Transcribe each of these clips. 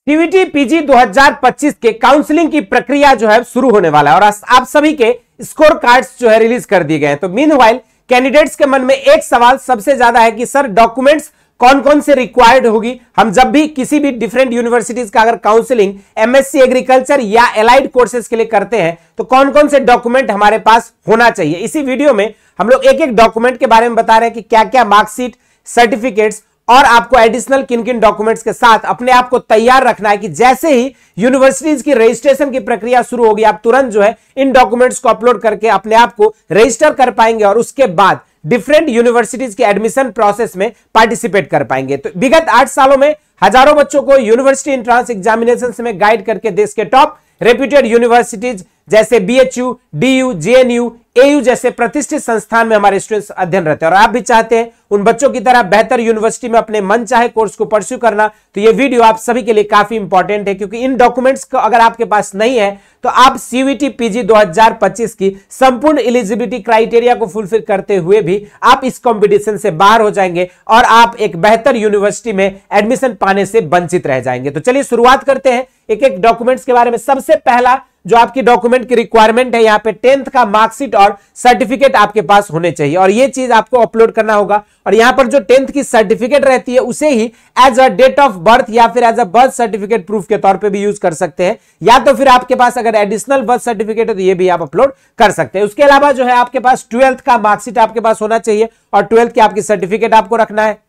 CUET PG 2025 के counselling की प्रक्रिया जो है शुरू होने वाला है और आप सभी के स्कोर कार्ड्स जो है रिलीज कर दिए गए हैं। तो मीनवाइल कैंडिडेट्स के मन में एक सवाल सबसे ज्यादा है कि सर डॉक्यूमेंट्स कौन कौन से रिक्वायर्ड होगी। हम जब भी किसी भी डिफरेंट यूनिवर्सिटीज का अगर काउंसलिंग एमएससी एग्रीकल्चर या एलाइड कोर्सेज के लिए करते हैं तो कौन कौन से डॉक्यूमेंट हमारे पास होना चाहिए। इसी वीडियो में हम लोग एक एक डॉक्यूमेंट के बारे में बता रहे हैं कि क्या क्या मार्कशीट, सर्टिफिकेट्स और आपको एडिशनल किन किन डॉक्यूमेंट्स के साथ अपने आप को तैयार रखना है कि जैसे ही यूनिवर्सिटीज की रजिस्ट्रेशन की प्रक्रिया शुरू होगी आप तुरंत जो है इन डॉक्यूमेंट्स को अपलोड करके अपने आप को रजिस्टर कर पाएंगे और उसके बाद डिफरेंट यूनिवर्सिटीज के एडमिशन प्रोसेस में पार्टिसिपेट कर पाएंगे। तो विगत 8 सालों में हजारों बच्चों को यूनिवर्सिटी एंट्रेंस एग्जामिनेशन में गाइड करके देश के टॉप रेप्यूटेड यूनिवर्सिटीज जैसे बीएचयू, डीयू, जेएनयू, एयू जैसे प्रतिष्ठित संस्थान में हमारे स्टूडेंट्स अध्ययन रहते हैं और आप भी चाहते हैं उन बच्चों की तरह बेहतर यूनिवर्सिटी में अपने मन चाहे कोर्स को परस्यू करना, तो ये वीडियो आप सभी के लिए काफी इंपॉर्टेंट है क्योंकि इन डॉक्यूमेंट्स को अगर आपके पास नहीं है तो आप सीयूईटी पीजी 2025 की संपूर्ण एलिजिबिलिटी क्राइटेरिया को फुलफिल करते हुए भी आप इस कंपटीशन से बाहर हो जाएंगे और आप एक बेहतर यूनिवर्सिटी में एडमिशन पाने से वंचित रह जाएंगे। तो चलिए शुरुआत करते हैं एक एक डॉक्यूमेंट्स के बारे में। सबसे पहला जो आपकी डॉक्यूमेंट की रिक्वायरमेंट है यहाँ पे 10th का मार्कशीट और सर्टिफिकेट आपके पास होने चाहिए और ये चीज आपको अपलोड करना होगा। और यहाँ पर जो 10th की सर्टिफिकेट रहती है उसे ही as a date of birth या फिर as a birth certificate proof के तौर पे भी यूज कर सकते हैं, या तो फिर आपके पास अगर एडिशनल बर्थ सर्टिफिकेट है तो ये भी आप अपलोड कर सकते हैं। उसके अलावा जो है आपके पास 12th का मार्कशीट आपके पास होना चाहिए और 12th की आपकी सर्टिफिकेट आपको रखना है।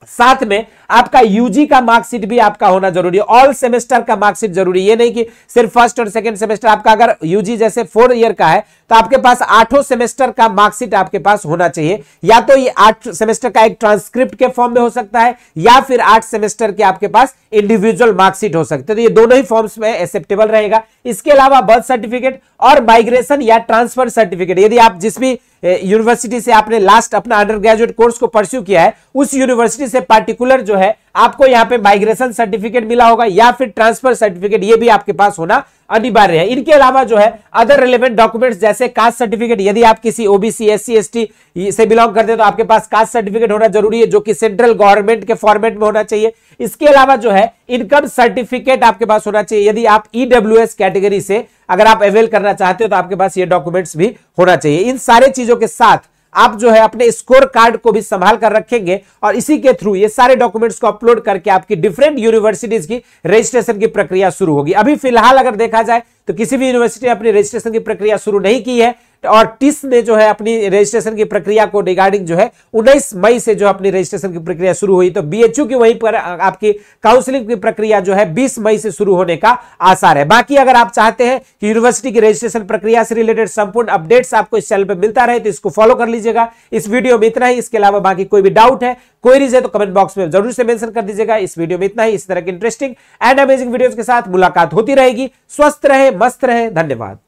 साथ में आपका यूजी का मार्कशीट भी आपका होना जरूरी है। ऑल सेमेस्टर का मार्कशीट जरूरी, ये नहीं कि सिर्फ फर्स्ट और सेकंड सेमेस्टर। आपका अगर यूजी जैसे 4 ईयर का है तो आपके पास 8 सेमेस्टर का मार्कशीट आपके पास होना चाहिए, या तो ये 8 सेमेस्टर का एक ट्रांसक्रिप्ट के फॉर्म में हो सकता है या फिर 8 सेमेस्टर के आपके पास इंडिविजुअल मार्कशीट हो सकते हैं। तो ये दोनों ही फॉर्म्स में एक्सेप्टेबल रहेगा। इसके अलावा बर्थ सर्टिफिकेट और माइग्रेशन या ट्रांसफर सर्टिफिकेट, यदि आप जिस भी यूनिवर्सिटी से आपने लास्ट अपना अंडर ग्रेजुएट कोर्स को परस्यू किया है उस यूनिवर्सिटी से पार्टिकुलर जो है आपको यहाँ पे माइग्रेशन सर्टिफिकेट मिला होगा या फिर ट्रांसफर सर्टिफिकेट, ये भी आपके पास होना अनिवार्य है। इनके अलावा जो है अदर रिलेवेंट डॉक्यूमेंट्स जैसे कास्ट सर्टिफिकेट, यदि आप किसी ओबीसी, एससी, एसटी से बिलोंग करते हैं तो आपके पास कास्ट सर्टिफिकेट होना जरूरी है जो कि सेंट्रल गवर्नमेंट के फॉर्मेट में होना चाहिए। इसके अलावा जो है इनकम सर्टिफिकेट आपके पास होना चाहिए। यदि आप ईडब्ल्यूएस कैटेगरी से अगर आप अवेल करना चाहते हो तो आपके पास ये डॉक्यूमेंट्स भी होना चाहिए। इन सारे चीजों के साथ आप जो है अपने स्कोर कार्ड को भी संभाल कर रखेंगे और इसी के थ्रू ये सारे डॉक्यूमेंट्स को अपलोड करके आपकी डिफरेंट यूनिवर्सिटीज की रजिस्ट्रेशन की प्रक्रिया शुरू होगी। अभी फिलहाल अगर देखा जाए तो किसी भी यूनिवर्सिटी ने अपनी रजिस्ट्रेशन की प्रक्रिया शुरू नहीं की है और टिस ने जो है अपनी रजिस्ट्रेशन की प्रक्रिया को रिगार्डिंग जो है 19 मई से जो अपनी रजिस्ट्रेशन की प्रक्रिया शुरू हुई, तो बीएचयू की वहीं पर आपकी काउंसलिंग की प्रक्रिया जो है 20 मई से शुरू होने का आसार है। बाकी अगर आप चाहते हैं कि यूनिवर्सिटी की रजिस्ट्रेशन प्रक्रिया से रिलेटेड संपूर्ण अपडेट्स आपको इस चैनल पर मिलता रहे तो इसको फॉलो कर लीजिएगा। इस वीडियो में इतना ही। इसके अलावा बाकी कोई भी डाउट है, क्वेरीज है तो कमेंट बॉक्स में जरूर से मेंशन कर दीजिएगा। इस वीडियो में इतना ही। इस तरह की इंटरेस्टिंग एंड अमेजिंग वीडियोस के साथ मुलाकात होती रहेगी। स्वस्थ रहे, मस्त रहे, धन्यवाद।